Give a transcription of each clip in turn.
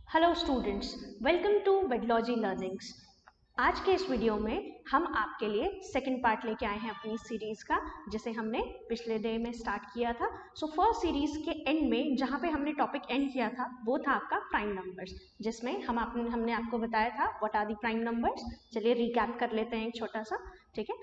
Hello students, welcome to Vedology learnings. आज के इस वीडियो में हम आपके लिए सेकंड पार्ट लेके आए हैं अपनी सीरीज़ का, जिसे हमने पिछले डे में स्टार्ट किया था। सो फर्स्ट सीरीज़ के एंड में जहाँ पे हमने टॉपिक एंड किया था वो था आपका प्राइम नंबर्स, जिसमें हमने आपको बताया था what are the prime numbers. चलिए रिकैप कर लेते हैं एक छोटा सा, ठीक है।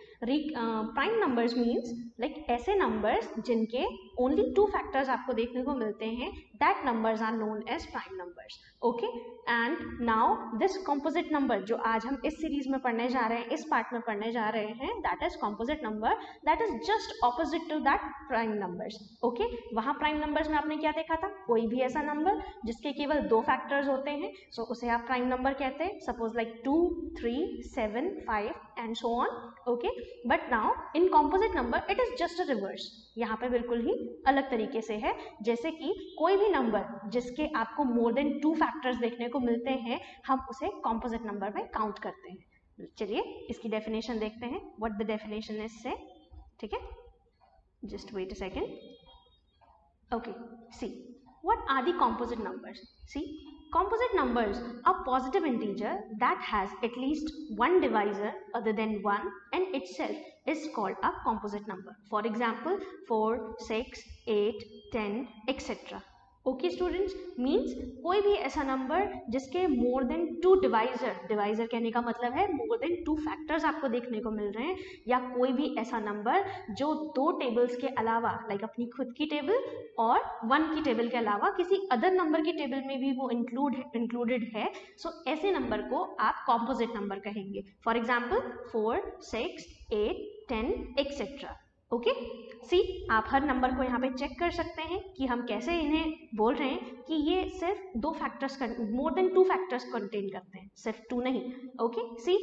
प्राइम नंबर्स मीन्स लाइक ऐसे नंबर्स जिनके ओनली टू फैक्टर्स आपको देखने को मिलते हैं, that numbers are known as prime numbers. Okay, and now this composite number जो आज हम इस सीरीज में पढ़ने जा रहे हैं, इस पार्ट में पढ़ने जा रहे हैं, that is composite number, that is just opposite to that prime numbers. Okay, वहां प्राइम नंबर्स में आपने क्या देखा था, कोई भी ऐसा नंबर जिसके केवल दो फैक्टर्स होते हैं, सो उसे आप प्राइम नंबर कहते हैं। Suppose like 2, 3, 7, 5 and so on. Okay, but now in composite number it is just a reverse. यहाँ पे बिल्कुल ही अलग तरीके से है, जैसे कि कोई भी नंबर जिसके आपको मोर देन टू फैक्टर्स देखने को मिलते हैं, हम उसे कॉम्पोजिट नंबर में काउंट करते हैं। चलिए इसकी डेफिनेशन देखते हैं, व्हाट द डेफिनेशन इज से, ठीक है। Just wait a second. Okay, see, what are the composite numbers? See, composite numbers are positive integer that has at least one divisor other than 1 and itself is called a composite number. For example, 4, 6, 8, 10, etc. Okay students, means कोई भी ऐसा number जिसके more than to divisor कहने का मतलब है more than to factors आपको देखने को मिल रहे हैं, या कोई भी ऐसा नंबर जो दो टेबल्स के अलावा लाइक अपनी खुद की टेबल और 1 की टेबल के अलावा किसी अदर नंबर की टेबल में भी वो इंक्लूडेड है, सो ऐसे नंबर को आप कॉम्पोजिट नंबर कहेंगे। For example 4, 6, 8, 10 etcetera. ओके, सी, आप हर नंबर को यहाँ पे चेक कर सकते हैं कि हम कैसे इन्हें बोल रहे हैं कि ये सिर्फ दो factors, more than two factors contain करते हैं, सिर्फ टू नहीं। ओके, सी,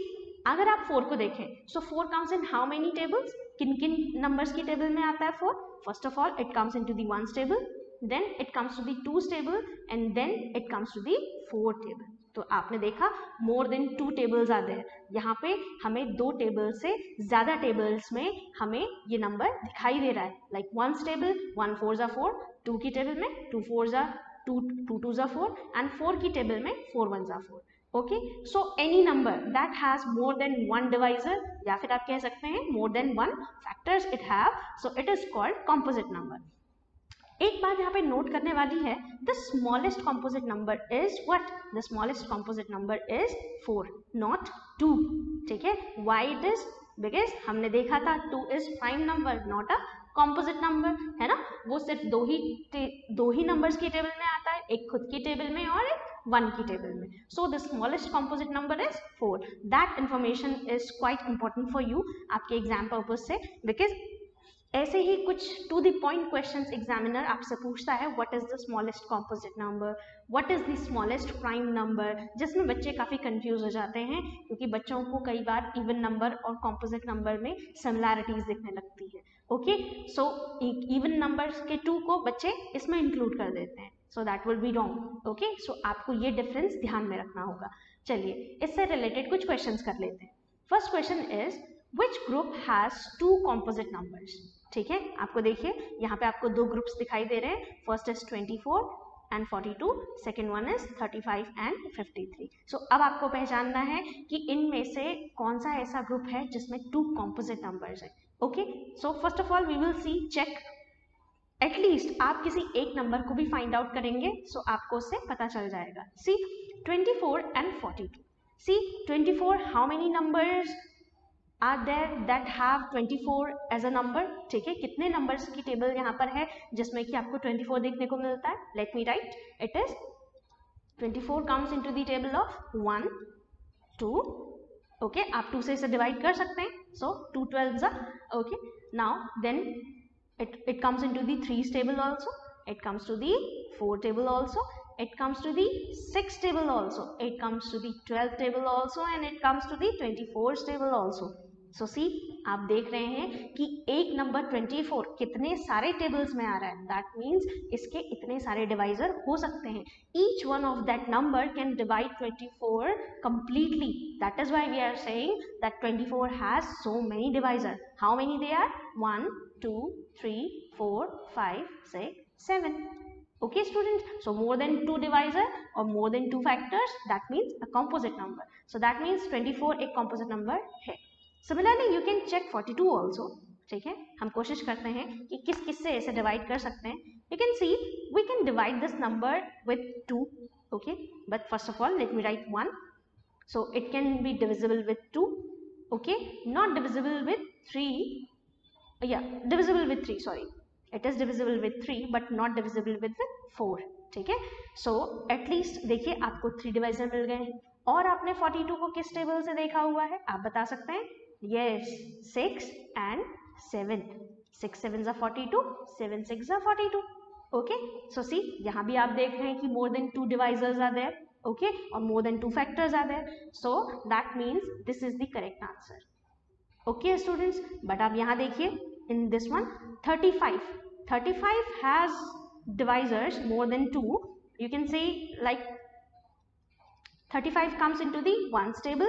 अगर आप 4 को देखें, सो 4 comes in how many tables, किन किन नंबर्स की टेबल में आता है 4? First of all it comes into the 1s table, then it comes to the 2s table and then it comes to the 4 table. तो आपने देखा मोर देन टू टेबल्स आते हैं, यहाँ पे हमें दो टेबल से ज्यादा टेबल्स में हमें ये नंबर दिखाई दे रहा है, like 1s table 1 4s are 4, 2 की टेबल में 2 4s are 2, 2 2s are 4 and 4 की टेबल में 4 1s are 4। Okay, so any number that has more than one divisor, या फिर आप कह सकते हैं more than one factors it have, so it is called composite number. एक बात यहाँ पे नोट करने वाली है, the smallest composite number is what? The smallest composite number is 4, not 2, ठीक है। Why it is? बिकॉज हमने देखा था 2 is prime number not a composite number, है ना। वो सिर्फ दो ही नंबर्स की टेबल में आता है, एक खुद की टेबल में और एक 1 की टेबल में। So the smallest composite number is 4। That information is quite important for you आपके एग्जाम पर्पज से, बिकॉज ऐसे ही कुछ to the point questions examiner आपसे पूछता है, what is the smallest composite number, what is the smallest prime number, जिसमें बच्चे काफ़ी कंफ्यूज हो जाते हैं, क्योंकि बच्चों को कई बार इवन नंबर और कॉम्पोजिट नंबर में सिमिलैरिटीज दिखने लगती है। ओके, सो इवन नंबर्स के 2 को बच्चे इसमें इंक्लूड कर देते हैं, so that will be wrong. Okay, so आपको ये डिफरेंस ध्यान में रखना होगा। चलिए इससे रिलेटेड कुछ क्वेश्चंस कर लेते हैं। First question is which group has two composite numbers? ठीक है, आपको देखिए यहाँ पे आपको दो ग्रुप्स दिखाई दे रहे हैं, first is 24 and 42, second one is 35 and 53। सो अब आपको पहचानना है कि इनमें से कौन सा ऐसा ग्रुप है जिसमें टू कॉम्पोजिट नंबर्स है। Okay, so first of all we will see, check, at least आप किसी एक नंबर को भी फाइंड आउट करेंगे, सो आपको उससे पता चल जाएगा। See 24 and 42, see 24, how many numbers are there that have 24 as a number? ठीक है, कितने नंबर्स की टेबल यहाँ पर है जिसमें कि आपको 24 देखने को मिलता है? Let me write, it is 24 comes into the table of 1, 2, okay, आप 2 से इसे डिवाइड कर सकते हैं, so 2 12s are, okay, now then it comes into the 3's table also, it comes to the 4 table also, it comes to the 6 table also, it comes to the 12 table also and it comes to the 24 table also. सो सी, आप देख रहे हैं कि एक number 24 कितने सारे tables में आ रहा है, दैट मीन्स इसके इतने सारे डिवाइजर हो सकते हैं। Each one of that number can divide 24 completely, that is why we are saying that 24 has so many divisor. How many they are? 1, 2, 3, 4, 5, 6, 7. Okay students, so more than 2 divisor or more than 2 factors, that means a composite number. So that means 24 एक composite number है. Similarly you can check 42 also. ठीक है, हम कोशिश करते हैं कि किस किस से ऐसे डिवाइड कर सकते हैं. You can see we can divide this number with 2. Okay, but first of all let me write 1. So it can be divisible with 2. Okay, not divisible with 3. Yeah, divisible with 3, sorry. It is divisible with 3 but not divisible with 4. ठीक है, so at least देखिए आपको 3 divisor मिल गए हैं. और आपने 42 को किस टेबल से देखा हुआ है, आप बता सकते हैं? Yes, 6 and 7. 6 7s are 42, 7 6s are 42. Okay, so see यहाँ भी आप देख रहे हैं कि more than 2 divisors are there. Okay, or more than 2 factors are there. So that means this is the correct answer. Okay students, but आप यहाँ देखिए in this one 35 has divisors more than 2. You can say like 35 comes into the 1's table,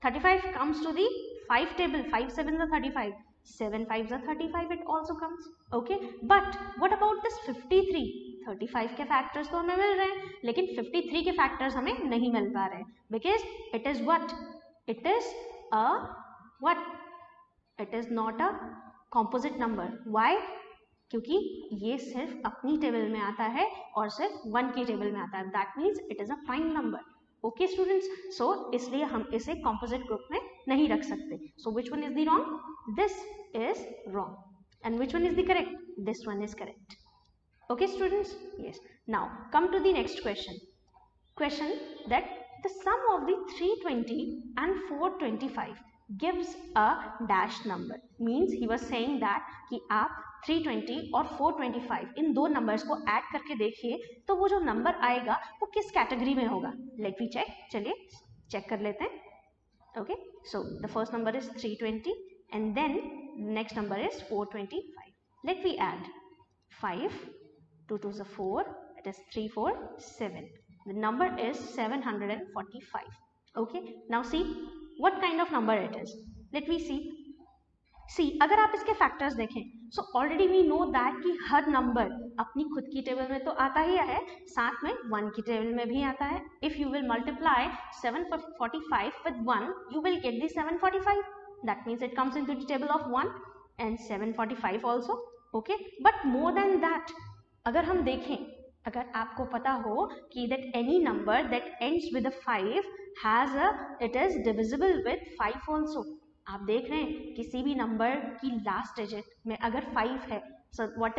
35 comes to the 5 table, 5 7s are 35, 7 5s are 35, it also comes. Okay, but what about this 53? 35 के factors तो हमें मिल रहे हैं लेकिन 53 के factors हमें नहीं मिल पा रहे हैं because it is what? It is a what? It is not a composite number. Why? क्योंकि ये सिर्फ अपनी टेबल में आता है और सिर्फ 1 की टेबल में आता है. That means it is a prime number. Okay students, so इसलिए हम इसे composite group में नहीं रख सकते. So which one is the wrong? This is wrong. And which one is the correct? This one is correct. Okay students, yes. Now come to the next question. Question that the sum of the 320 and 425 gives a dash number. Means he was saying that कि आप 320 और 425 इन दो numbers को add करके देखिए तो वो जो नंबर आएगा वो किस कैटेगरी में होगा. Let we check. चलिए चेक कर लेते हैं. Okay, so the first number is 320 and then next number is 425. Let we add 5 2 2s are 4, it is 3 4 7. The number is 745. Okay, now see what kind of number it is. Let me see. See, अगर आप इसके factors देखें, so already we know that कि हर number अपनी खुद की table में तो आता ही है, साथ में 1 की टेबल में भी आता है. If you will multiply 745 with 1, you will get the 745. That means it comes into the table of 1 and 745 also. Okay, but more than that, अगर हम देखें, अगर आपको पता हो कि that any number that ends with a 5 has a, it is divisible with 5 also. आप देख रहे हैं किसी भी नंबर की लास्ट डिजिट में अगर 5 है, so what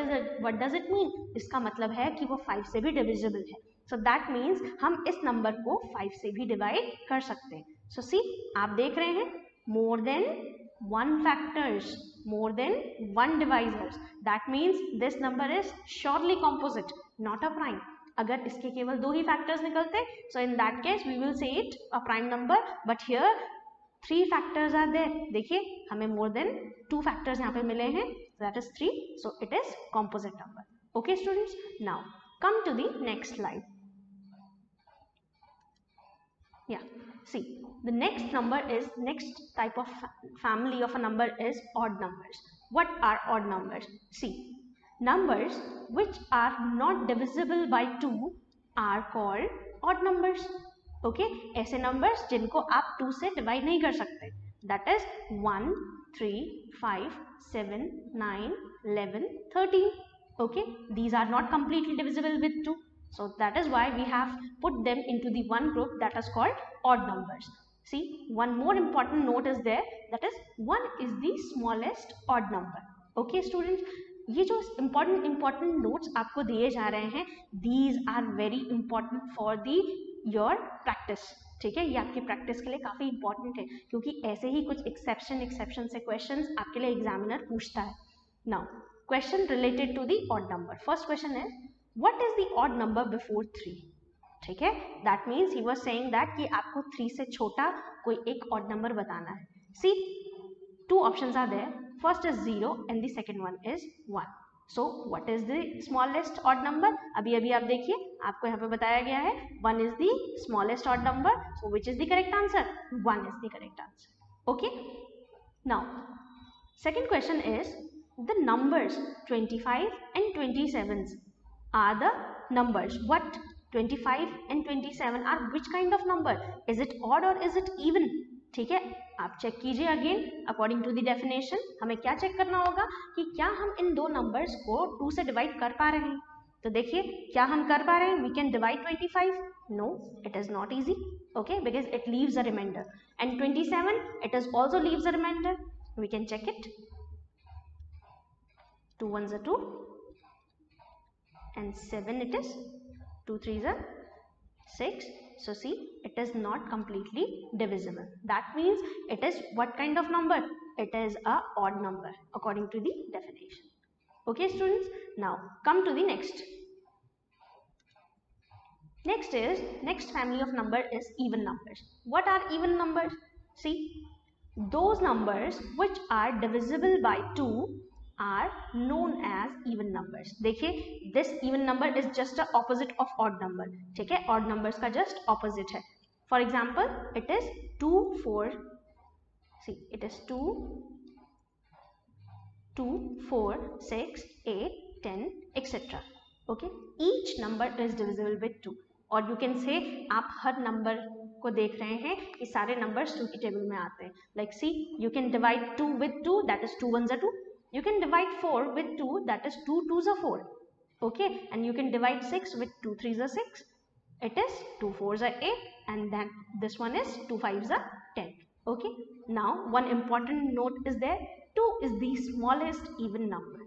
does it mean? इसका मतलब है कि वो 5 से भी डिविजिबल है. So that means हम इस नंबर को 5 से भी डिवाइड कर सकते हैं. So see, आप देख रहे हैं more than 1 factors, more than 1 divisors. That means this number is surely composite, not a prime. अगर इसके केवल 2 ही फैक्टर्स निकलते, so in that case we will say it a prime number, but here 3 factors are there. देखिए हमें more than 2 factors यहाँ पे मिले हैं, that is 3, so it is composite number. Okay students, now come to the next slide. Yeah, see, the next number is, next type of family of a number is odd numbers. What are odd numbers? See, numbers which are not divisible by 2 are called odd numbers. Okay, ऐसे numbers जिनको आप 2 से divide नहीं कर सकते, that is 1 3 5 7 9 11 13. Okay, these are not completely divisible with 2, so that is why we have put them into the one group that is called odd numbers. See, one more important note is there, that is 1 is the smallest odd number. Okay students, ये जो important notes आपको दिए जा रहे हैं, these are very important for the your practice. ठीक है, ये आपकी प्रैक्टिस के लिए काफ़ी इंपॉर्टेंट है क्योंकि ऐसे ही कुछ एक्सेप्शन से क्वेश्चंस आपके लिए एग्जामिनर पूछता है. Now question related to the odd number. First question is what is the odd number before 3. ठीक है, that means he was saying that कि आपको 3 से छोटा कोई एक ऑड नंबर बताना है. See, 2 options are there. First is 0 and the second one is 1. So what is the smallest odd number? अभी आप देखिए, आपको यहाँ पे बताया गया है 1 is the smallest odd number. So which is the correct answer? 1 is the correct answer. Okay. Now, second question is the numbers 25 and 27 are the numbers. What 25 and 27 are which kind of number? Is it odd or is it even? ठीक है, आप check कीजिए again according to the definition. हमें क्या check करना होगा कि क्या हम इन दो नंबर्स को 2 से डिवाइड कर पा रहे हैं. तो देखिए क्या हम कर पा रहे हैं. We can divide 25. No, it is not easy. Okay, because it leaves a remainder. And 27, it is also leaves a remainder. We can check it. 2 ones are 2 and 7 it is. 2 threes are 6. So see, it is not completely divisible. That means it is what kind of number? It is a odd number according to the definition. Okay students, now come to the next. Next family of number is even numbers. What are even numbers? See, those numbers which are divisible by 2 are known as even numbers. देखिए, this even number is just the opposite of odd number. ठीक है, odd numbers का just opposite है. For example, it is 2, 4. See, it is 2, 4, 6, 8, 10, etc. Okay, each number is divisible with 2. और you can say आप हर number को देख रहे हैं कि सारे नंबर्स 2 की टेबल में आते हैं. Like see, you can divide 2 with 2, that is 2 ones are 2. You can divide 4 with 2, that is 2 twos are 4. Okay, and you can divide 6 with 2 threes are 6. It is 2 fours are 8, and then this one is 2 fives are 10. Okay, now one important note is there. 2 is the smallest even number.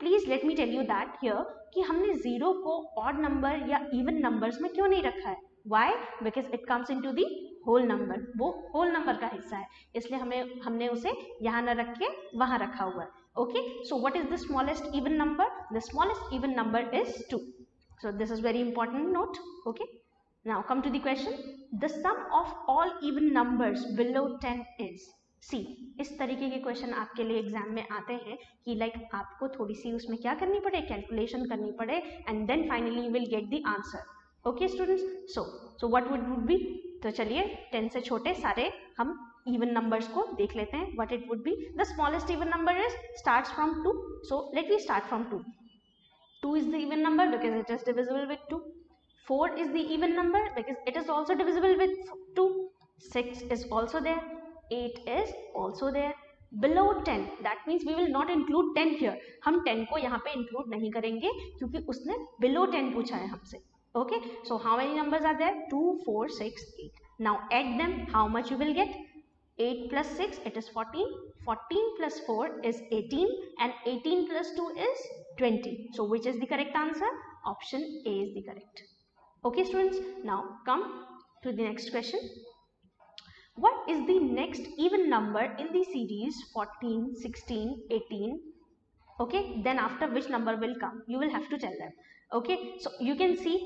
Please let me tell you that here कि हमने 0 को odd number या even numbers में क्यों नहीं रखा है. Why? Because it comes into the whole number. वो whole number का हिस्सा है, इसलिए हमने उसे यहाँ न रख के वहाँ रखा हुआ है. Okay, so what is the smallest even number? The smallest even number is 2. So this is very important note. Okay, now come to the question. The sum of all even numbers below 10 is. सी, इस तरीके के question आपके लिए exam में आते हैं कि like आपको थोड़ी सी उसमें क्या करनी पड़े, कैलकुलेशन करनी पड़े, and then finally you will get the answer. Okay students, so what would be. तो चलिए 10 से छोटे सारे हम इवन नंबर्स को देख लेते हैं. What it would be. The smallest even number is starts from 2. So let we start from 2. 2 is the even number because it is divisible with 2. 4 is the even number because it is also divisible with 2. 6 is also there. 8 is also there. Below 10, that means we will not include 10 here. हम 10 को यहाँ पे include नहीं करेंगे क्योंकि उसने below 10 पूछा है हमसे. Okay, so how many numbers are there? 2, 4, 6, 8. Now add them. How much you will get? 8 plus 6, it is 14. 14 plus 4 is 18, and 18 plus 2 is 20. So which is the correct answer? Option A is the correct. Okay students, now come to the next question. What is the next even number in the series 14, 16, 18? Okay, then after which number will come? You will have to tell them. Okay, so you can see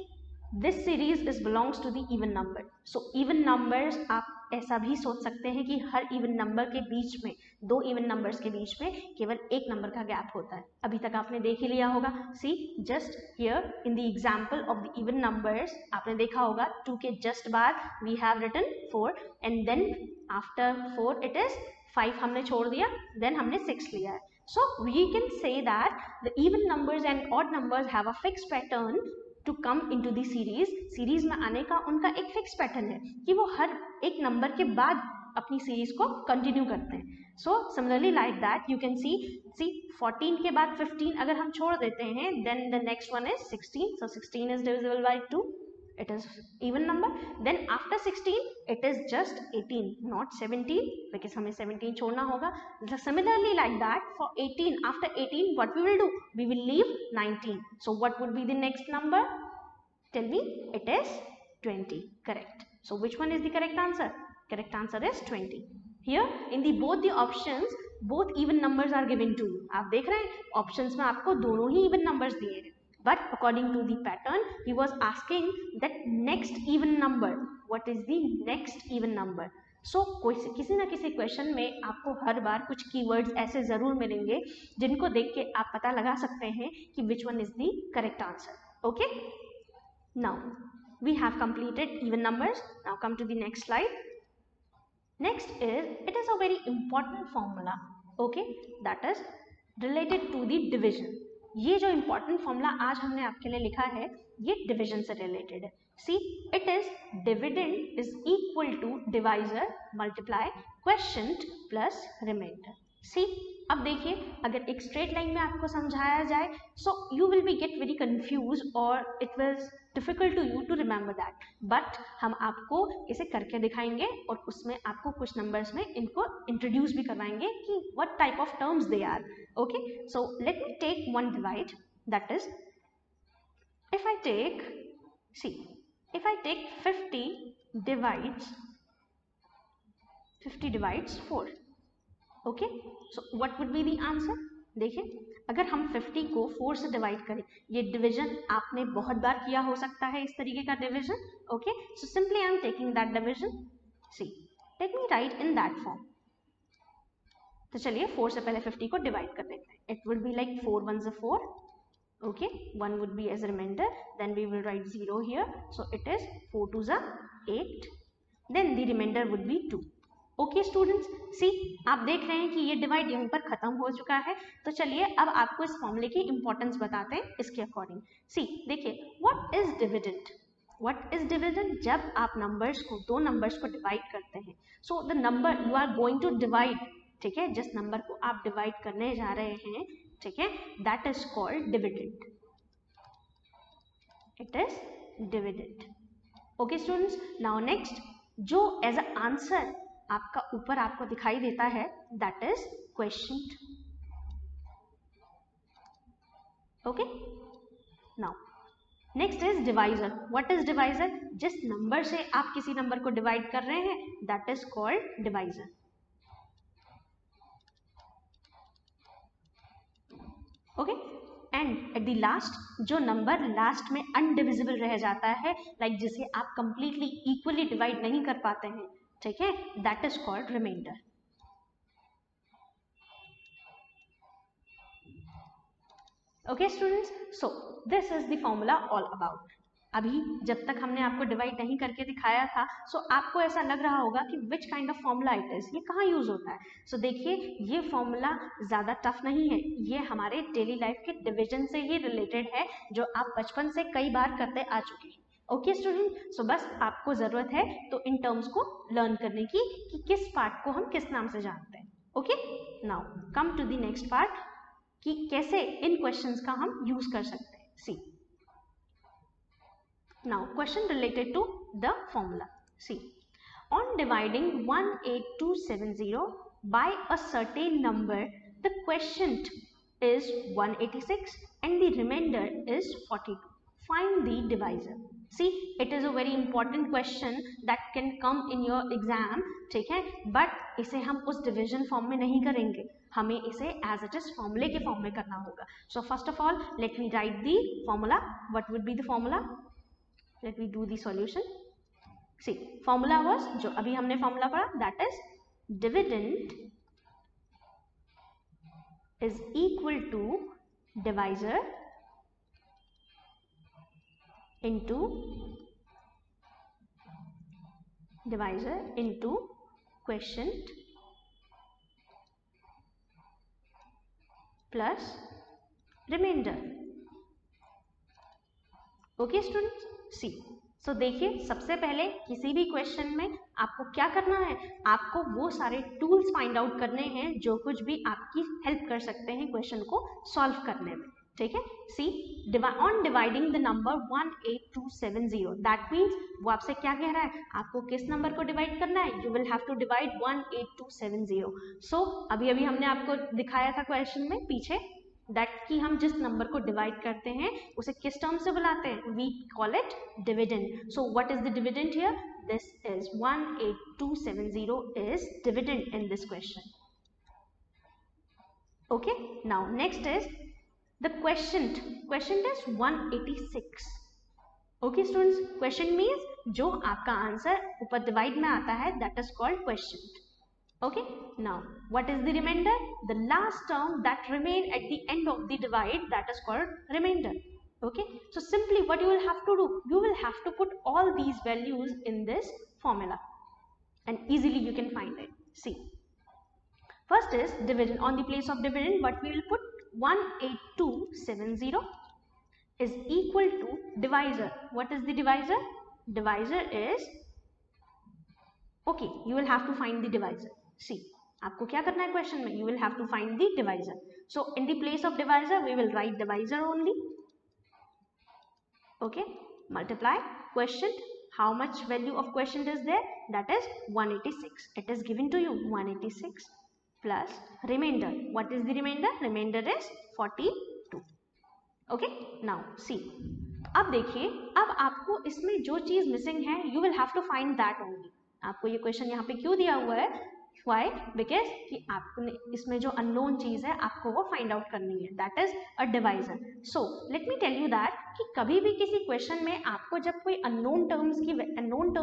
this series belongs to the even number. So even numbers, आप ऐसा भी सोच सकते हैं कि हर even number के बीच में, दो even numbers के बीच में केवल एक नंबर का गैप होता है. अभी तक आपने देख ही लिया होगा. See, just here in the example of the even numbers, आपने देखा होगा 2 के just बाद we have written 4, and then after 4 it is 5 हमने छोड़ दिया, then हमने 6 लिया है. So we can say that the even numbers and odd numbers have a fixed pattern to come into the series. Series में आने का उनका एक फिक्स पैटर्न है कि वो हर एक नंबर के बाद अपनी सीरीज को कंटिन्यू करते हैं. So similarly like that you can see 14 के बाद 15 अगर हम छोड़ देते हैं, then the next one is 16. So 16 is divisible by 2. It is even number. Then after 16 it is just 18, not 17, because हमें 17 छोड़ना होगा. Similarly like that for 18, after 18 what we will do? We will leave 19. So what would be the next number? Tell me. It is 20. Correct. So which one is the correct answer? Correct answer is 20. Here in the both the options, both even numbers are given to you. आप देख रहे हैं options में आपको दोनों ही even numbers दिए हैं. But according to the pattern, he was asking that next even number. What is the next even number? So किसी ना किसी क्वेश्चन में आपको हर बार कुछ कीवर्ड्स ऐसे जरूर मिलेंगे जिनको देख के आप पता लगा सकते हैं कि which one is the correct answer. Okay? Now we have completed even numbers. Now come to the next slide. Next is, it is a very important formula. Okay, that is related to the division. ये जो important formula आज हमने आपके लिए लिखा है ये division से रिलेटेड है। See it is dividend is equal to divisor multiply quotient plus remainder. See अब देखिए, अगर एक स्ट्रेट लाइन में आपको समझाया जाए so you will be get very confuse और it will difficult to you to remember that, but हम आपको इसे करके दिखाएंगे और उसमें आपको कुछ नंबर्स में इनको इंट्रोड्यूस भी करवाएंगे कि what type of terms they are. Okay, so let me take one divide, that is if I take 50 divides 4, okay, so what would be the answer? देखिए, अगर हम 50 को 4 से डिवाइड करें, ये डिवीजन आपने बहुत बार किया हो सकता है इस तरीके का division. Okay, so simply I am taking that division. See let me write in that form. तो चलिए 4 से पहले 50 को डिवाइड कर देते हैं। It would be like 4 1s 4, okay, 1 would be as a remainder, then we will write 0 here, so it is 4 2s 8, then the remainder would be 2। Okay students, see आप देख रहे हैं कि ये डिवाइड यहीं पर खत्म हो चुका है। तो चलिए अब आपको इस फॉर्मूले की इंपॉर्टेंस बताते हैं इसके अकॉर्डिंग। सी देखिए, what is dividend? What is dividend? जब आप नंबर्स को, दो नंबर्स को डिवाइड करते हैं, so the number you are going to divide, ठीक है, जिस नंबर को आप डिवाइड करने जा रहे हैं, ठीक है, that is called dividend. It is dividend. Okay students, now next जो एज अ आंसर आपका ऊपर आपको दिखाई देता है that is क्वेश्चंट। Okay, now next is divisor. What is divisor? जिस नंबर से आप किसी नंबर को डिवाइड कर रहे हैं that is called divisor. Okay, and at the last जो नंबर लास्ट में अनडिविजिबल रह जाता है, लाइक जिसे आप कंप्लीटली इक्वली डिवाइड नहीं कर पाते हैं, ठीक है, that is called remainder. Okay students, so this is the formula all about. अभी जब तक हमने आपको डिवाइड नहीं करके दिखाया था सो आपको ऐसा लग रहा होगा कि which kind of formula it is, ये कहाँ यूज होता है। सो देखिए, ये फॉर्मूला ज़्यादा टफ नहीं है, ये हमारे डेली लाइफ के डिवीजन से ही रिलेटेड है जो आप बचपन से कई बार करते आ चुके हैं। ओके स्टूडेंट, सो बस आपको ज़रूरत है तो इन टर्म्स को लर्न करने की कि किस पार्ट को हम किस नाम से जानते हैं। Okay, now come to the next part कि कैसे इन क्वेश्चंस का हम यूज कर सकते हैं। सी now question related to the formula. See, on dividing 18270 by a certain number, the quotient is 186 and the remainder is 42. Find the divisor. See, it is a very important question that can come in your exam, ठीक है, but इसे हम उस division form में नहीं करेंगे, हमें इसे एज इट इज फॉर्मूले के फॉर्म में करना होगा। सो first of all let me right the formula. What would be the formula? Let me do the solution. See, formula was जो अभी हमने formula पढ़ा, that is dividend is equal to divisor into quotient plus remainder. Okay students, see so देखिए, सबसे पहले किसी भी question में आपको क्या करना है, आपको वो सारे टूल्स फाइंड आउट करने हैं जो कुछ भी आपकी हेल्प कर सकते हैं क्वेश्चन को सॉल्व करने में, ठीक है। See on dividing the number 18270, that means वो आपसे क्या कह रहा है, आपको किस नंबर को डिवाइड करना है, you will have to divide 18270। सो अभी अभी हमने आपको दिखाया था क्वेश्चन में पीछे दैट कि हम जिस नंबर को डिवाइड करते हैं उसे किस टर्म से बुलाते हैं, we call it dividend. So what is the dividend here? This is 18270 is dividend in this question. Okay, now next is the question is 186। Okay students, question means जो आपका आंसर ऊपर डिवाइड में आता है that is called question. Okay, now what is the remainder? The last term that remain at the end of the divide, that is called remainder. Okay, so simply what you will have to do, you will have to put all these values in this formula and easily you can find it. See, first is dividend. On the place of dividend what we will put? 18270 is equal to divisor. What is the divisor? Divisor is, okay, you will have to find the divisor. See, आपको क्या करना है question में? You will have to find the divisor. So in the place of divisor we will write divisor only. Okay, multiply quotient. How much value of quotient is there? That is 186. It is given to you 186 plus remainder. What is the remainder? Remainder is 42. Okay, now see. अब देखिए, अब आपको इसमें जो चीज missing है you will have to find that only. आपको ये क्वेश्चन यहाँ पे क्यों दिया हुआ है? Why? Because कि आपने इसमें जो अननोन चीज है आपको वो फाइंड आउट करनी है. That is a divisor. So let me tell you that कि कभी भी किसी क्वेश्चन में आपको जब कोई अननोन टर्म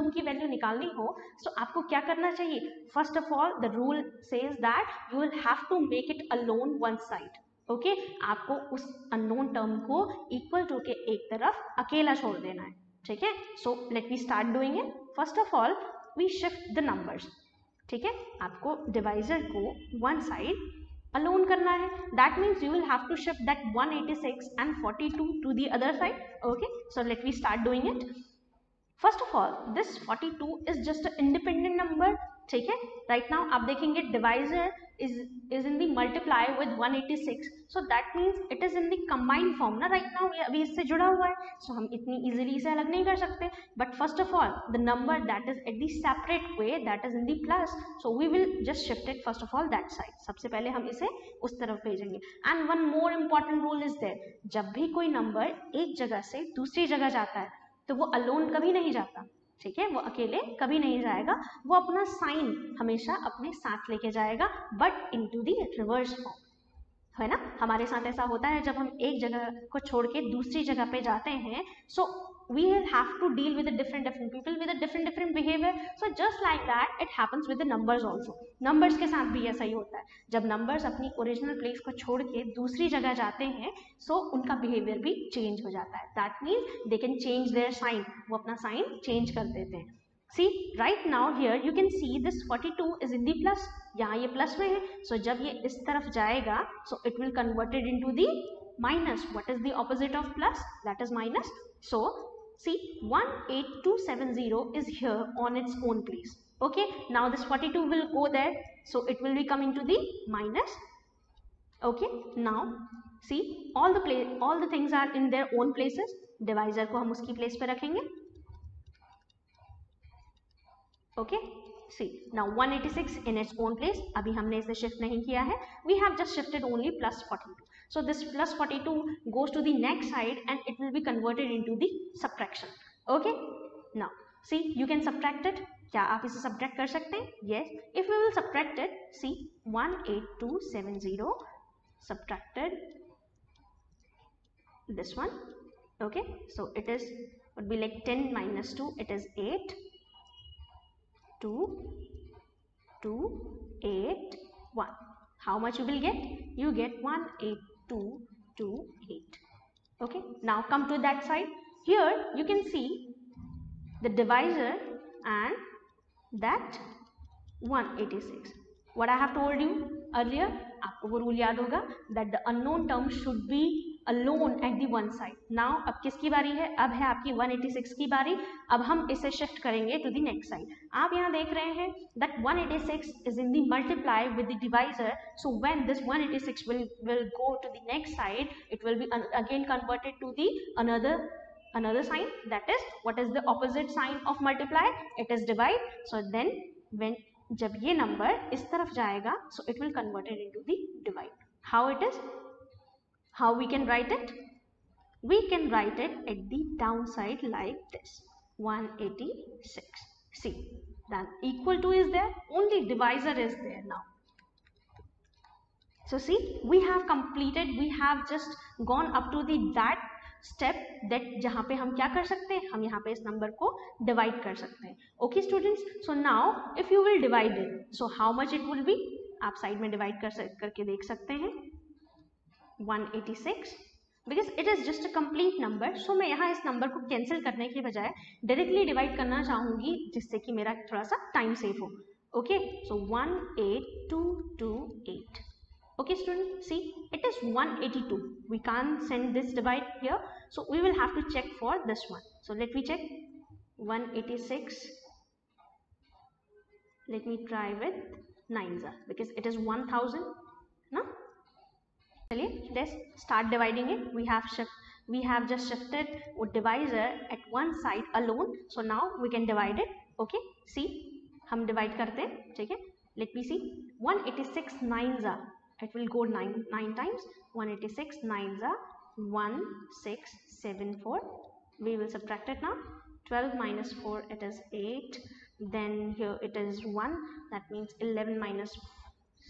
की वैल्यू निकालनी हो तो आपको क्या करना चाहिए? First of all the rule says that you will have to make it alone one side. Okay, आपको उस अननोन टर्म को इक्वल टू के एक तरफ अकेला छोड़ देना है. ठीक है, so let me start doing it. First of all we shift the numbers. ठीक है, आपको डिवाइजर को वन साइड अलोन करना है. That means you will have to shift that 186 and 42 to the other side. Okay, so let me start doing it. First of all this 42 is just a independent number. ठीक है, right now आप देखेंगे divisor is in the multiply with 186, so that means it is in the combined form ना. right now ये अभी इससे जुड़ा हुआ है, so हम इतनी easily इसे अलग नहीं कर सकते. but first of all the number that is at the separate way, that is in the plus, so we will just shift it first of all that side. सबसे पहले हम इसे उस तरफ भेजेंगे. and one more important rule is there, जब भी कोई नंबर एक जगह से दूसरी जगह जाता है तो वो अलोन कभी नहीं जाता. ठीक है, वो अकेले कभी नहीं जाएगा, वो अपना साइन हमेशा अपने साथ लेके जाएगा, but into the reverse form. है ना, हमारे साथ ऐसा होता है जब हम एक जगह को छोड़ के दूसरी जगह पे जाते हैं. सो we will have to deal with the different people with a different behavior. So just like that it happens with the numbers also. numbers के साथ भी ऐसा ही होता है. जब numbers अपनी original place को छोड़ के दूसरी जगह जाते हैं so उनका behavior भी change हो जाता है. that means they can change their sign. वो अपना sign change कर देते हैं. See, right now here you can see this 42 is in the plus. यहाँ ये plus में है, so जब ये इस तरफ जाएगा so it will convert it into the minus. What is the opposite of plus? That is minus. So see, 18270 is here on its own place. Okay, now this 42 will go there, so it will be coming to the minus. Okay, now see all the things are in their own places. divisor को हम उसकी place पे रखेंगे. Okay, see now 186 in its own place. अभी हमने इसे shift नहीं किया है, we have just shifted only plus 42. So this plus 42 goes to the next side and it will be converted into the subtraction. Okay, now see you can subtract it. क्या आप इसे subtract कर सकते हैं? Yes, if we will subtract it, see 18270 subtracted this one. Okay, so it is would be like 10 minus 2, it is 8. 2 2 8 1. How much you will get? You get 18228. Okay, now come to that side. Here you can see the divisor and that 186. What I have told you earlier, आपको वो rule याद होगा that the unknown term should be alone at the one side. Now अब किसकी बारी है? अब है आपकी 186 की बारी. अब हम इसे शिफ्ट करेंगे to the next side. आप यहाँ देख रहे हैं that 186 is in the multiply with the divisor. So when this 186 will go to the next side, it will be again converted to the another sign. That is, what is the opposite sign of multiply? It is divide. So then when जब ये number इस तरफ जाएगा so it will convert it into the divide. How it is? How we can write it? We can write it at the downside like this, 186. See, then equal to is there, only divisor is there now. So see, we have completed, we have just gone up to the that step that जहाँ पे हम क्या कर सकते हैं, हम यहाँ पे इस नंबर को डिवाइड कर सकते हैं. Okay students, so now if you will divide it, so how much it will be, आप साइड में डिवाइड करके देख सकते हैं 186, because it is just a complete number. So मैं यहाँ इस नंबर को कैंसिल करने के बजाय डायरेक्टली डिवाइड करना चाहूँगी जिससे कि मेरा थोड़ा सा टाइम सेव हो. Okay, so 18228. Okay student, see it is 182. We can't send this divide here, so we will have to check for this one. So let me check 186. Let me try with 9s because it is 1000. No? Let's start dividing it. We have just shifted a divisor at one side alone, so now we can divide it. Okay, see हम divide करते हैं, ठीक है? Let me see. 186 9s are, it will go 9 times. 186 9s are 1674. We will subtract it now. 12 minus 4, it is 8. Then here it is 1. That means 11 minus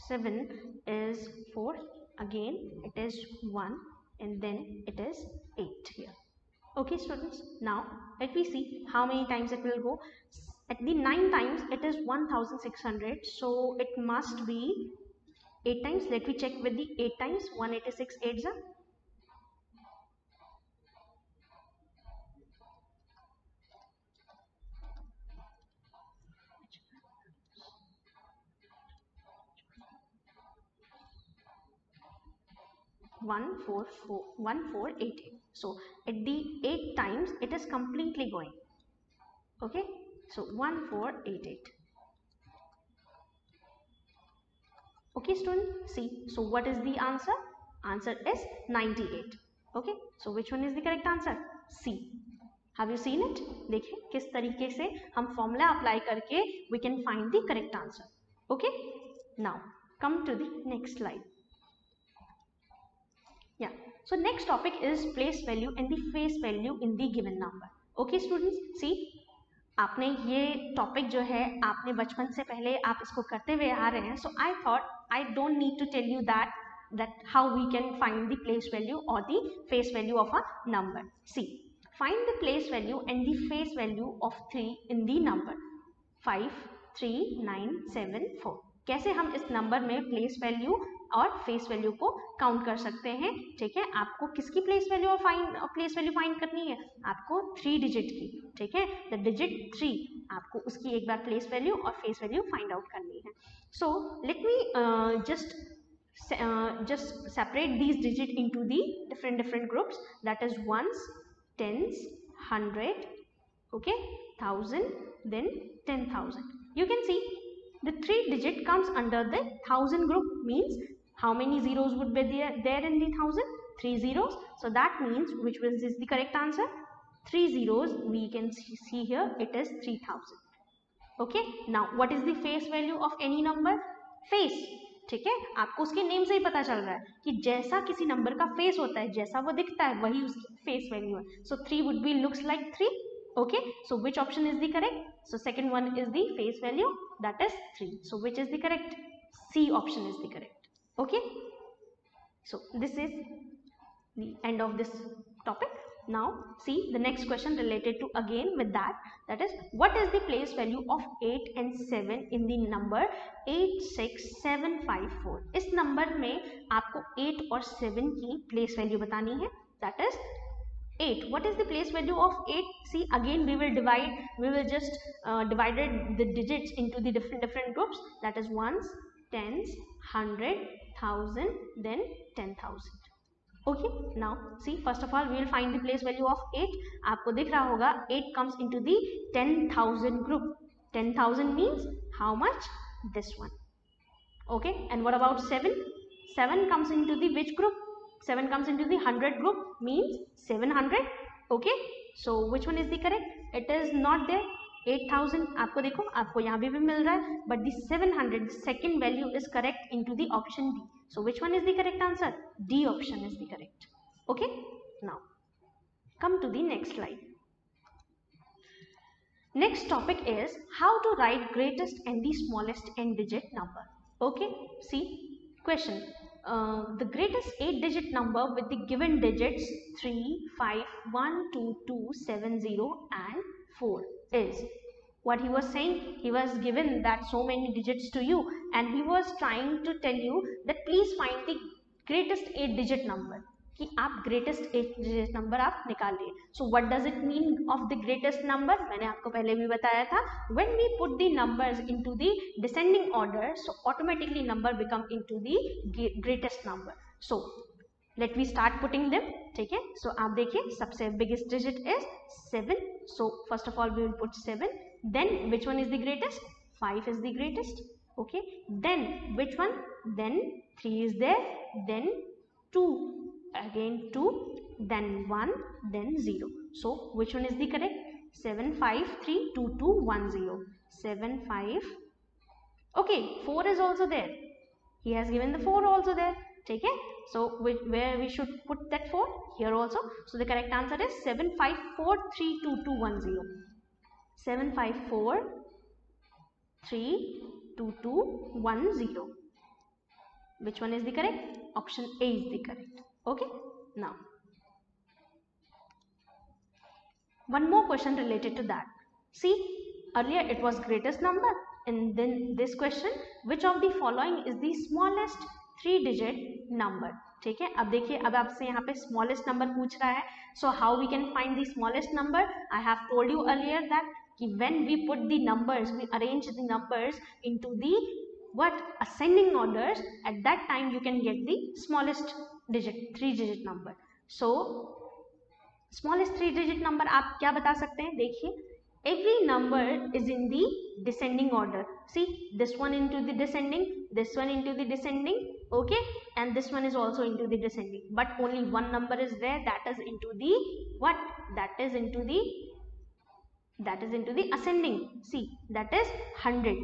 7 is 4. Again it is 1, and then it is 8 here. Okay students, now let me see how many times it will go. At the 9 times it is 1600, so it must be 8 times. Let me check with the 8 times. 186 8s are 1488. So at the 8 times it is completely going. Okay, so 1488. Okay student, see, so what is the answer? Answer is 98. Okay, so which one is the correct answer? C. Have you seen it? देखिए किस तरीके से हम formula apply करके we can find the correct answer. Okay, now come to the next slide. Yeah, so next topic is place value and the face value in the given number. Okay students, see, आपने ये topic जो है आपने बचपन से पहले आप इसको करते हुए आ रहे हैं. So I thought I don't need to tell you that how we can find the place value or the face value of a number. See, find the place value and the face value of 3 in the number 53974. कैसे हम इस number में place value और face value को count कर सकते हैं? ठीक है, आपको किसकी प्लेस वैल्यू और प्लेस वैल्यू फाइंड करनी है? आपको 3 डिजिट की, ठीक है, द डिजिट 3, आपको उसकी एक बार प्लेस वैल्यू और फेस वैल्यू फाइंड आउट करनी है. So let me just separate these digits into the different groups, that is ones, tens, 100, okay, 1000, then 10,000. You can see the 3 digit comes under the 1000 group. Means how many zeros would be there in the 1000? 3 zeros. So that means which one is the correct answer? 3 zeros we can see here, it is 3000. Okay, now what is the face value of any number? Face, ठीक है, आपको उसके name से ही पता चल रहा है कि जैसा किसी नंबर का फेस होता है, जैसा वो दिखता है, वही उसकी फेस वैल्यू है. सो 3 would be looks like 3. Okay, so which option is the correct? So second one is the face value, that is 3. So which is the correct? C option is the correct. Okay, so this is the end of this topic. Now see the next question related to again with that is what is the place value of 8 and 7 in the number 86754. इस number में आपको 8 और 7 की place value बतानी है. that is 8. What is the place value of 8? See, again we will just divided the digits into the different groups, that is ones, tens, 100, 1000, then 10,000. Okay, now see, first of all we will find the place value of 8. आपको दिख रहा होगा 8 comes into the 10,000 group. 10,000 means how much? This one. Okay, and what about 7? 7 comes into the which group? 7 comes into the 100 group, means 700. Okay, so which one is the correct? It is not there. 8000 आपको देखो, आपको यहाँ भी मिल रहा है, but the 700 second value is correct into the option D. So which one is the correct answer? D option is the correct. Okay, now come to the next slide. Next topic is how to write greatest and the smallest n-digit number. Okay, see question. The greatest 8-digit number with the given digits 3, 5, 1, 2, 2, 7, 0 and 4 is. What he was saying, he was given that so many digits to you and he was trying to tell you that please find the greatest 8-digit number. कि आप greatest 8 digit number आप निकालिए. So what does it mean of the greatest number? मैंने आपको पहले भी बताया था, when we put the numbers into the descending order, so automatically number become into the greatest number. So let we start putting them. ठीक है, सो आप देखिए सबसे biggest digit is 7. So first of all we will put 7. Then which one is the greatest? 5 is the greatest. Okay, then which one? Then 3 is there, then 2, again 2, then 1, then 0. So which one is the correct? 7 5 3 2 2 1 0. 7 5. Okay, 4 is also there. He has given the 4 also there. Okay, so where we should put that 4? Here also. So the correct answer is 7 5 4 3 2 2 1 0. 7 5 4 3 2 2 1 0. Which one is the correct? Option A is the correct. Okay, now one more question related to that. See, earlier it was greatest number, and then this question, which of the following is the smallest 3 digit number? ठीक है, अब देखिए, अब आपसे यहाँ पे smallest number पूछ रहा है. So how we can find the smallest number? I have told you earlier that when we put the numbers, we arrange the numbers into the what ascending orders, at that time you can get the smallest digit, 3 digit number. So smallest 3 digit number आप क्या बता सकते हैं? देखिए, every number is in the descending order. See, this one into the descending, this one into the descending, okay, and this one is also into the descending, but only one number is there that is into the what? That is into the ascending. See, that is 100.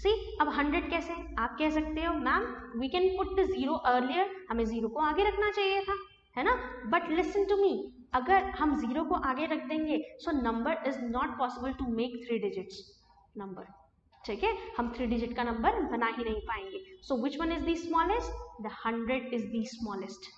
See, अब 100 कैसे? आप कह सकते हो ma'am we can put the 0 earlier, हमें 0 को आगे रखना चाहिए था, है ना? But listen to me, अगर हम 0 को आगे रख देंगे, so number is not possible to make 3 digits number. ठीक है, हम 3 digit का नंबर बना ही नहीं पाएंगे. So which one is the smallest? The 100 is the smallest.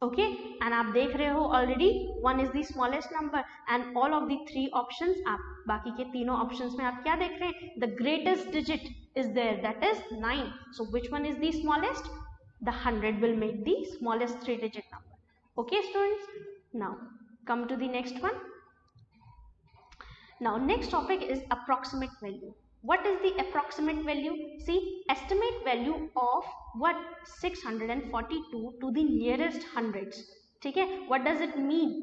Okay, and आप देख रहे हो already 1 is the smallest number, and all of the 3 options, आप बाकी के तीनों options में आप क्या देख रहे हैं? The greatest digit is there, that is 9. So which one is the smallest? The 100 will make the smallest 3 digit number. Okay students, now come to the next one. Now next topic is approximate value. What is the approximate value? See, estimate value of what? 642 to the nearest hundreds. ठीक है, what does it mean?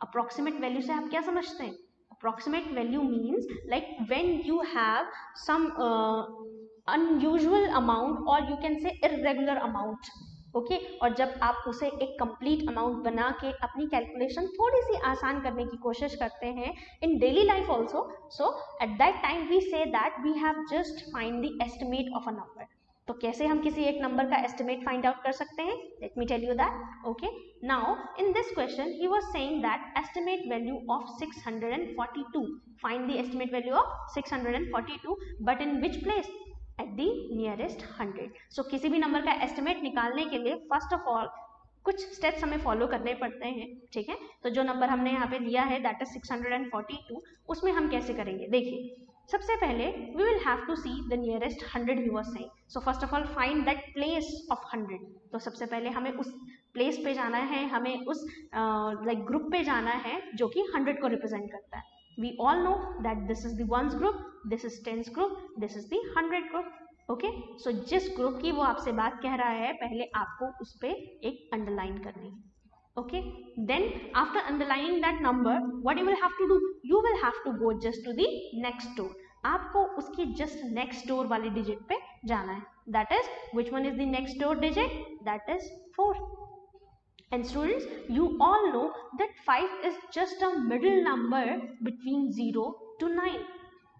Approximate value से आप क्या समझते हैं? Approximate value means like when you have some unusual amount, or you can say irregular amount. Okay, और जब आप उसे एक कंप्लीट अमाउंट बना के अपनी कैलकुलेशन थोड़ी सी आसान करने की कोशिश करते हैं in daily life also, so at that time we say that we have just find the estimate of a number. तो कैसे हम किसी एक नंबर का एस्टिमेट फाइंड आउट कर सकते हैं? Let me tell you that. Okay, now in this question he was saying that estimate value of 642. Find the estimate value of 642, but in which place? At the nearest 100. So किसी भी number का estimate निकालने के लिए first of all कुछ steps हमें follow करने पड़ते हैं. ठीक है, तो जो नंबर हमने यहाँ पे लिया है दैट इज 642, उसमें हम कैसे करेंगे? देखिए, सबसे पहले we will have to see the nearest 100 he was saying. So first of all find that place of 100. तो सबसे पहले हमें उस प्लेस पे जाना है, हमें उस लाइक ग्रुप पे जाना है जो कि 100 को रिप्रेजेंट करता है. We all know that this is the ones group, this is tens group, this is the 100 group. Okay, so जिस ग्रुप की वो आपसे बात कह रहा है, पहले आपको उस पे एक अंडरलाइन करनी है. Okay, then after underlining that number, what you will have to do? You will have to go just to the next door. आपको उसकी just next door वाली digit पे जाना है. That is, which one is the next door digit? That is 4. And students, you all know that 5 is just a middle number between 0 to 9,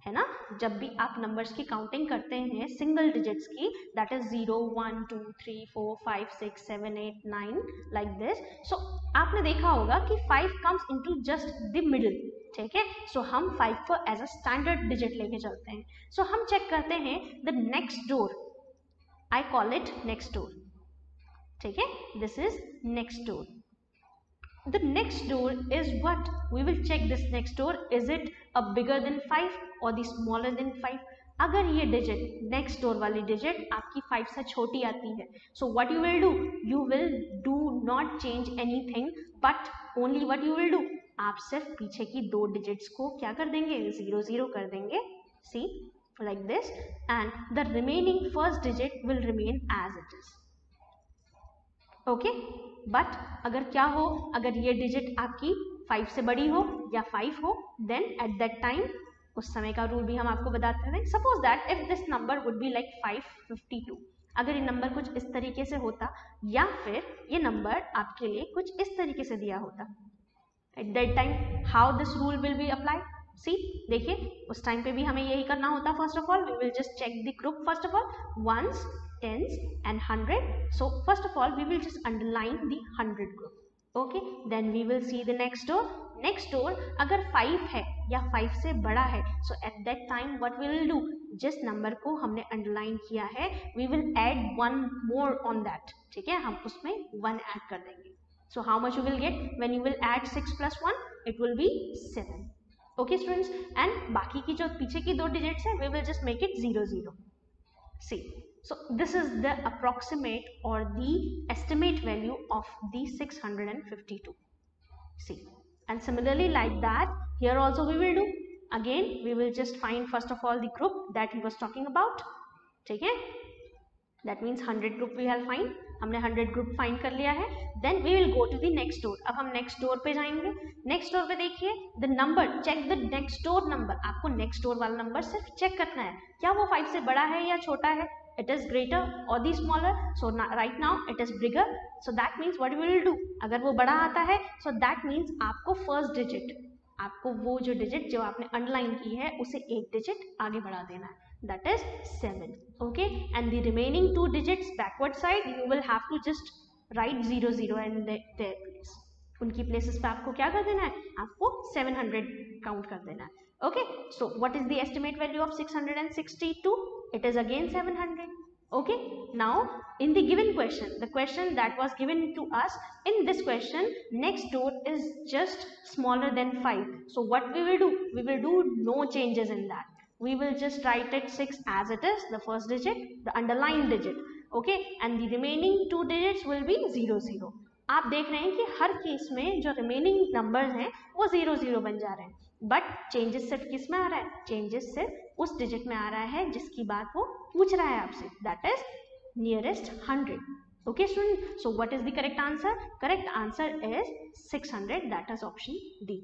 है ना? जब भी आप नंबर्स की काउंटिंग करते हैं सिंगल डिजिट्स की, दैट इज 0 1 2 3 4 5 6 7 8 9 लाइक दिस. सो आपने देखा होगा कि 5 comes into just the middle. ठीक है, सो हम 5 को एज अ स्टैंडर्ड डिजिट लेके चलते हैं. सो हम चेक करते हैं the next door. I call it next door. ठीक है, this is next door. The next door is what? We will check this next door. Is it a bigger than 5 or the smaller than 5? अगर ये digit next door वाली digit आपकी 5 से छोटी आती है, so what you will do, you will do not change anything, but only what you will do, आप सिर्फ पीछे की 2 डिजिट्स को क्या कर देंगे, 0 0 कर देंगे, सी like this, and the remaining first digit will remain as it is. Okay, but अगर क्या हो, अगर ये डिजिट आपकी 5 से बड़ी हो या 5 हो, then at that time, उस समय का रूल भी हम आपको बताते हैं. Suppose that if this number would be like 552, अगर ये नंबर कुछ इस तरीके से होता या फिर ये नंबर आपके लिए कुछ इस तरीके से दिया होता, at that time how this rule will be applied? सी देखिए, उस टाइम पे भी हमें यही करना होता. First of all we will just check the group, first of all ones, tens and 100. So first of all we will just underline the 100 group. Okay, then we will see the next door. Next door अगर 5 है या 5 से बड़ा है, so at that time what we will do, जिस नंबर को हमने अंडरलाइन किया है we will add 1 more on that. ठीक है, हम उसमें 1 ऐड कर देंगे. So how much you will get when you will add 6 + 1, it will be 7. Okay students, and बाकी की जो पीछे की 2 डिजिट्स है we will just make it 0 0. See, so this is the approximate और the estimate value of the 652. See, and similarly like that here also we will do. Again we will just find first of all the group that he was talking about. ठीक है, that means 100 group we have find. हमने 100 group find कर लिया है. Then we will go to the next door. अब हम next door पे जाएंगे. नेक्स्ट डोर पे देखिए the number, check the next door number. आपको नेक्स्ट डोर वाला नंबर सिर्फ चेक करना है, क्या वो 5 से बड़ा है या छोटा है, इट इज ग्रेटर और the smaller. So right now it is bigger, so that means what we will do, अगर वो बड़ा आता है सो दैट मीन्स आपको फर्स्ट डिजिट, आपको वो जो डिजिट जो आपने अंडरलाइन की है उसे 1 डिजिट आगे बढ़ा देना है, that is 7. Okay, and the remaining 2 digits backward side you will have to just write 0 0 and their place. उनकी places पे आपको क्या कर देना है, आपको 700 काउंट कर देना है. Okay, so what is the estimate value of 662? It is again 700. Okay, now in the given question, the question that was given to us, in this question next door is just smaller than 5. So what we will do, we will do no changes in that. We will just write it 6 as it is, the first digit, the underlined digit. Okay, and the remaining 2 digits will be 0 0. आप देख रहे हैं कि हर case में जो remaining numbers हैं वो 0 0 बन जा रहे हैं, बट चेंजेस सिर्फ किस में आ रहा है, चेंजेस सिर्फ उस डिजिट में आ रहा है जिसकी बात वो पूछ रहा है आपसे, that is nearest 100. Okay student, so what is the correct answer? Correct answer is 600, that is option D.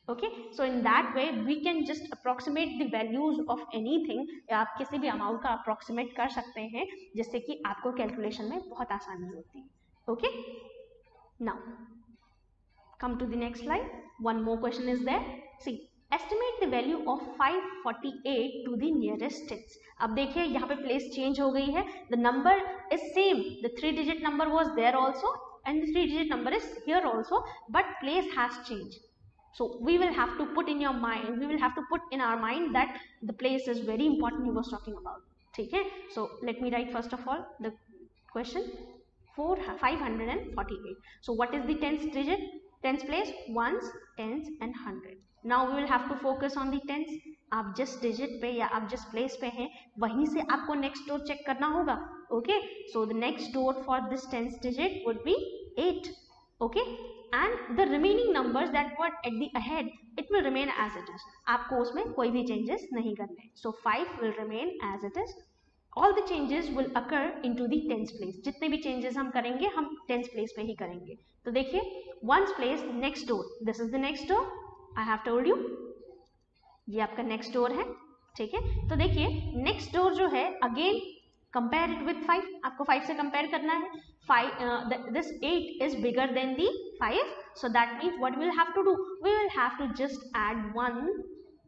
Okay, so in that way we can just approximate the values of anything. आप किसी भी amount का approximate कर सकते हैं जिससे कि आपको कैलकुलेशन में बहुत आसानी होती है. Okay, now come to the next slide. One more question is there. See, estimate the value of 548 to the nearest tens. अब देखिए यहाँ पे प्लेस चेंज हो गई है. the number is same, the 3 digit number was there also and the 3 digit number is here also, but place has changed. So we will have to put in your mind, we will have to put in our mind that the place is very important he was talking about. ठीक है, so let me write first of all the question. 548. So what is the tens digit, tens place? Ones, tens and 100. Now we will have to focus on the tens. आप जिस digit पे या आप जिस place पे हैं वहीं से आपको next door check करना होगा. Okay, so the next door for this tens digit would be 8. Okay, and the remaining numbers that were at the ahead, it will remain as it is. आपको उसमें कोई भी changes नहीं करने. So 5 will remain as it is. All the changes will occur into the tens place. जितने भी changes हम करेंगे हम tens place में ही करेंगे. तो देखिए ones place next door, this is the next door, I have told you, ये आपका next door है. ठीक है, तो देखिए next door जो है again compare it with 5. आपको 5 से compare करना है. 5 this 8 is bigger than the 5, so that means what we will have to do, we will have to just add 1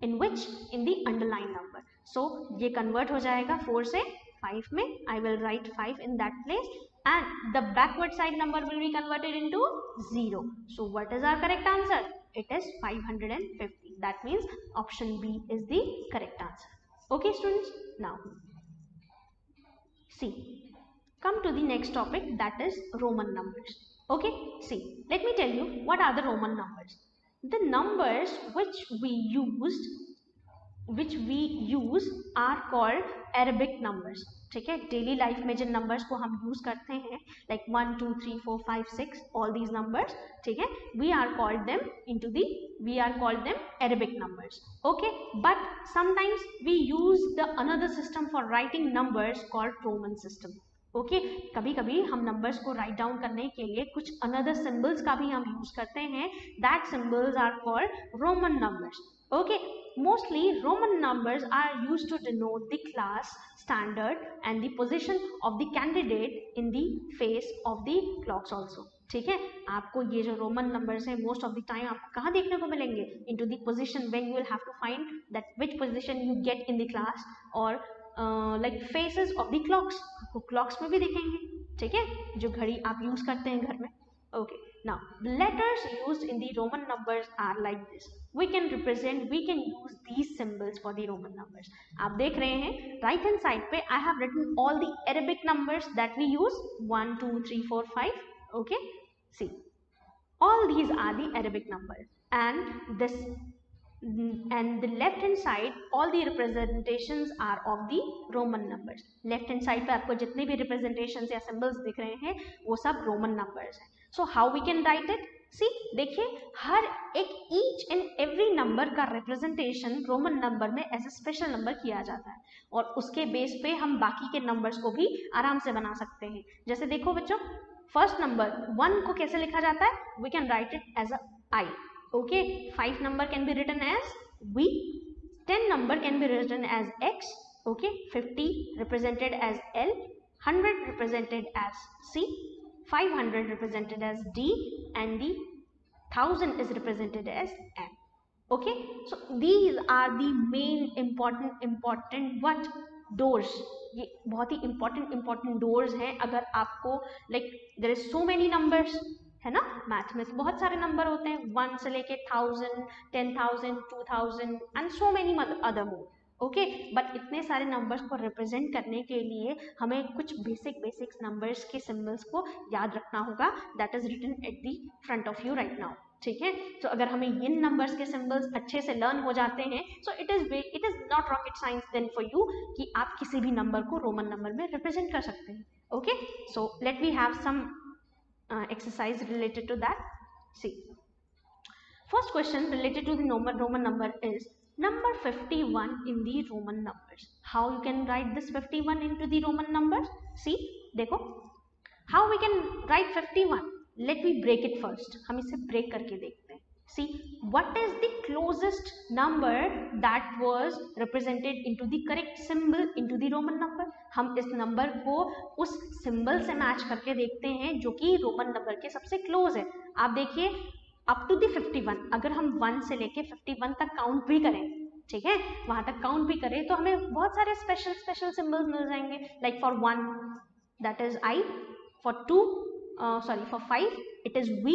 in which, in the underlying number. So ये convert हो जाएगा 4 से 5 में. I will write 5 in that place and the backward side number will be converted into 0. So what is our correct answer? It is 550. That means option B is the correct answer. Okay students, now see, come to the next topic, that is Roman numbers. Okay, see, let me tell you what are the Roman numbers. The numbers which we used which we use are called Arabic numbers. ठीक है, daily life में जिन numbers को हम use करते हैं like 1 2 3 4 5 6 all these numbers, ठीक है, we are called them Arabic numbers. Okay, but sometimes we use the another system for writing numbers called Roman system. Okay कभी कभी हम नंबर्स को राइट डाउन करने के लिए कुछ अनदर सिंबल्स का भी हम यूज करते हैं. That symbols are called Roman numbers. Okay, mostly Roman numbers are used to denote the class, standard and the position of the candidate in the face of the clocks also. ठीक है, आपको ये जो Roman numbers है most of the time आपको कहाँ देखने को मिलेंगे? Into the position when you will have to find that which position you get in the class, और like faces of the clocks, आपको क्लॉक्स में भी दिखेंगे. ठीक है, जो घड़ी आप यूज करते हैं घर में. Okay, now the letters used in the Roman numbers are like this. We can use these symbols for the Roman numbers. आप देख रहे हैं right hand side पे I have written all the Arabic numbers that we use 1 2 3 4 5. Okay, see, all these are the Arabic numbers, and the left hand side all the representations are of the Roman numbers. Left hand side पे आपको जितने भी representations या symbols दिख रहे हैं वो सब Roman numbers हैं. So how we can write it? See, देखिए हर एक each and every number का representation Roman number में as a special number किया जाता है, और उसके बेस पे हम बाकी के numbers को भी आराम से बना सकते हैं. जैसे देखो बच्चों, फर्स्ट नंबर 1 को कैसे लिखा जाता है? We can write it as a I. Okay, 5 number can be written as V, 10 number can be written as X, okay, 50 represented as L, 100 represented as C, 500 represented as D, and the 1000 is represented as M. Okay, so these are the main important what doors. ये बहुत ही important doors हैं. अगर आपको like there is so many numbers है ना, math में बहुत सारे नंबर होते हैं, 1 से लेके 1000, 10,000, 2000 and so many other more. Okay, but इतने सारे नंबर्स को रिप्रेजेंट करने के लिए हमें कुछ बेसिक नंबर्स के सिंबल्स को याद रखना होगा. That is written at the front of you right now. ठीक है, तो अगर हमें इन नंबर्स के सिंबल्स अच्छे से लर्न हो जाते हैं, so it is not rocket science then for you कि आप किसी भी नंबर को रोमन नंबर में रिप्रेजेंट कर सकते हैं. Okay, so let we have some exercise related to that. See, first question related to the Roman number is number 51 in the Roman numbers. How you can write this 51 into the Roman numbers? See, देखो how we can write 51. Let me break it first. हम इसे break करके देखते हैं. See, what is the closest number that was represented into the correct symbol into the Roman number? हम इस number को उस सिंबल से मैच करके देखते हैं जो कि रोमन नंबर के सबसे क्लोज है. आप देखिए अप टू दी 51, अगर हम 1 से लेके 51 तक काउंट भी करें, ठीक है, वहां तक काउंट भी करें तो हमें बहुत सारे स्पेशल सिंबल्स मिल जाएंगे. Like for 1 that is I, for 2 for 5 it is V,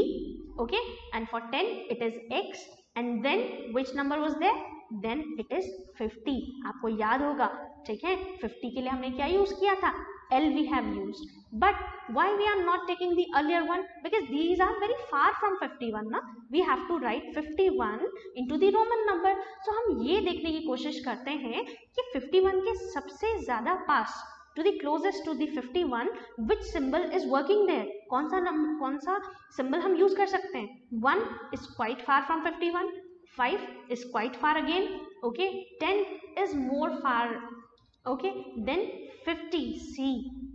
okay, and for 10 it is X, and then which number was there? Then it is 50. आपको याद होगा, ठीक है, 50 के लिए हमने क्या यूज किया था? L we have used. But why we are not taking the earlier one? Because these are very far from 51 ना. We have to write 51 into the Roman number. So हम ये देखने की कोशिश करते हैं कि 51 के सबसे ज्यादा पास to the closest to the 51 which symbol is working there. कौन सा symbol हम use कर सकते हैं? 1 is quite far from 51, 5 is quite far again, okay, 10 is more far, okay, then 50, see,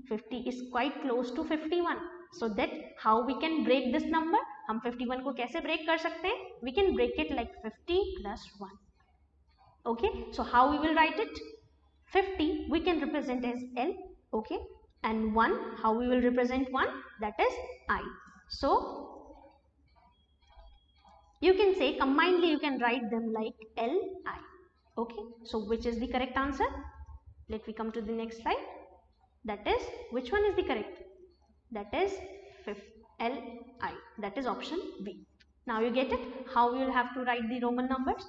50 is quite close to 51. So that how we can break this number? हम 51 को कैसे break कर सकते हैं? We can break it like 50 plus 1. Okay, so how we will write it? 50 we can represent as L, okay, and 1, how we will represent 1? That is I. So you can say combinedly you can write them like L, I. Okay, so which is the correct answer? Let me come to the next slide. That is, which one is the correct? That is L, I. That is option B. Now you get it, how we will have to write the Roman numbers.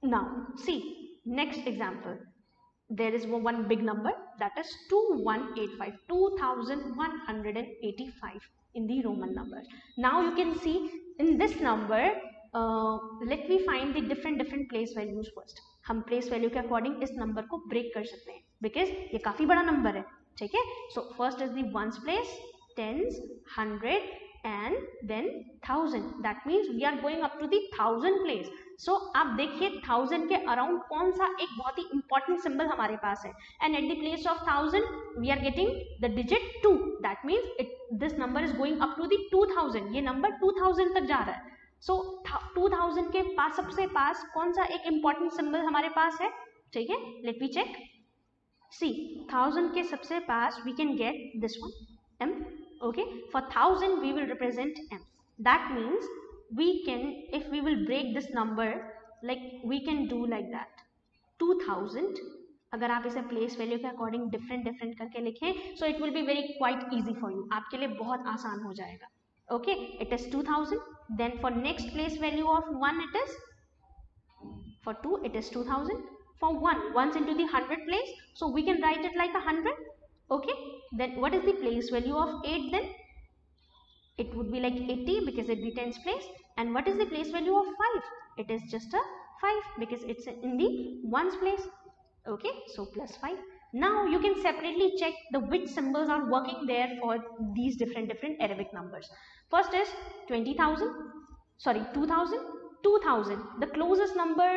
Now see, next example. There is one big number, that is 2185, 2185 in the Roman numbers. Now you can see in this number, let me find the different place values first. हम place value के according इस number को break कर सकते हैं because ये काफी बड़ा नंबर है, ठीक है। So first is the ones place, tens, 100 and then 1000. That means we are going up to the 1000 place. So आप देखिए 1000 के अराउंड कौन सा एक बहुत ही important symbol हमारे पास है, and at the place of 1000 we are getting the digit 2. That means this number is going up to the 2000. ये नंबर 2000 तक जा रहा है. So 2000 के पास सबसे पास कौन सा एक important symbol हमारे पास है, ठीक है। Let me check. See, 1000 के सबसे पास we can get this one, M. Okay, for 1000 we will represent M. That means we can, if we will break this number, like we can do like that 2000. अगर आप इसे place value के according different करके लिखें, so it will be very quite easy for you. आपके लिए बहुत आसान हो जाएगा. Okay, it is 2000. Then for next place value of 1 it is, for 2 it is 2000. For 1, once into the 100 place, so we can write it like 100. Okay, then what is the place value of 8 then? It would be like 80 because it be tens place. And what is the place value of 5? It is just a 5 because it's in the ones place. Okay, so plus 5. Now you can separately check the which symbols are working there for these different Arabic numbers. First is 20,000, sorry 2,000, 2,000. The closest number,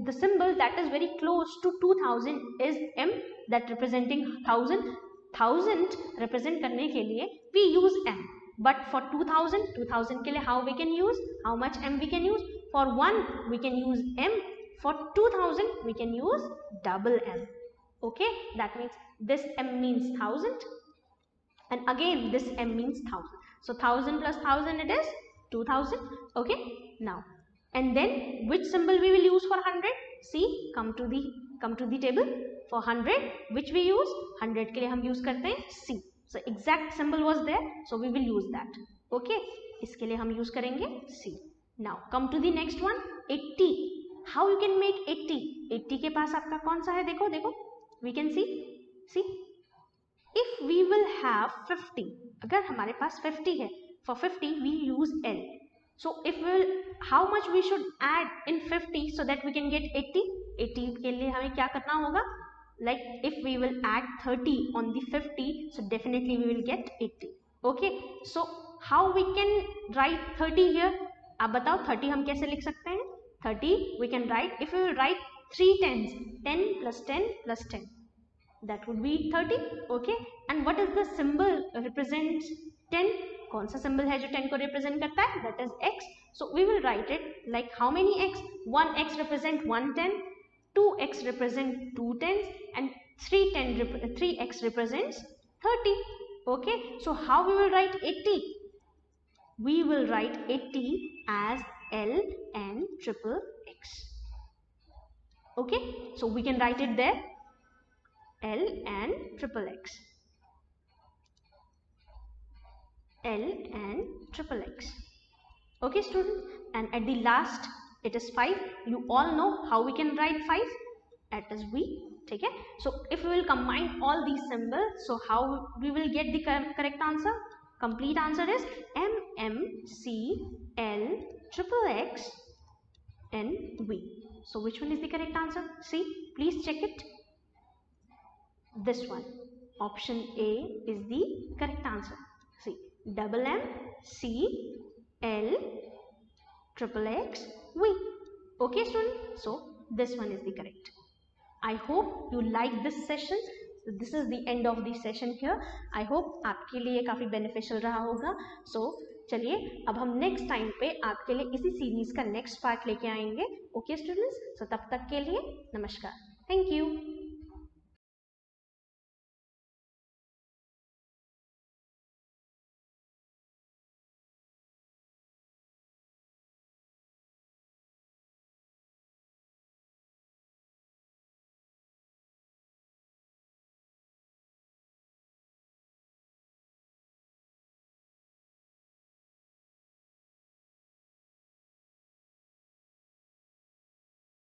the symbol that is very close to 2000 is M, that representing 1000. 1000 represent करने के लिए we use M, but for 2000 के लिए how we can use, how much M we can use? For 1 we can use M, for 2000 we can use double M. Okay, that means this M means 1000 and again this M means 1000. So 1000 plus 1000 it is 2000. Okay, now and then which symbol we will use for 100? See, come to the table. For 100 which we use, 100 के लिए हम use करते हैं C. So exact symbol was there, so we will use that. Okay, इसके लिए हम use करेंगे C. Now come to the next one, 80. How you can make 80? 80 के पास आपका कौन सा है, देखो देखो, we can see. If we will have 50, अगर हमारे पास 50 है, for 50 we use L. So if we will, how much we should add in 50 so that we can get 80? 80 के लिए हमें क्या करना होगा? Like if we will add 30 on the 50, so definitely we will get 80. Okay, so how we can write 30 here? आप बताओ 30 हम कैसे लिख सकते हैं? 30 we can write, if we will write 3 tens, 10 plus 10 plus 10, that would be 30. Okay, and what is the symbol represents 10? कौन सा symbol है जो 10 को represent करता है? That is x. So we will write it like how many x? 1x represent 1 10, 2x represent 2 tens, and 3x represents 30. Okay, so how we will write 80? We will write 80 as L and triple x. Okay, so we can write it there, L and triple x, L and triple x. Okay students, and at the last it is 5. You all know how we can write 5, that is V. ठीक है, so if we will combine all these symbols, so how we will get the correct answer? Complete answer is M, M, C, L, triple X, N, V. So which one is the correct answer? See, please check it. This one, option A is the correct answer. See, double M, C, L, triple X, V. Okay student, so this one is the correct. I hope you like this session. So this is the end of the session here. I hope आपके लिए काफ़ी beneficial रहा होगा. So चलिए अब हम next time पे आपके लिए इसी series का next part लेके आएंगे. Okay students, so तब तक के लिए नमस्कार. Thank you.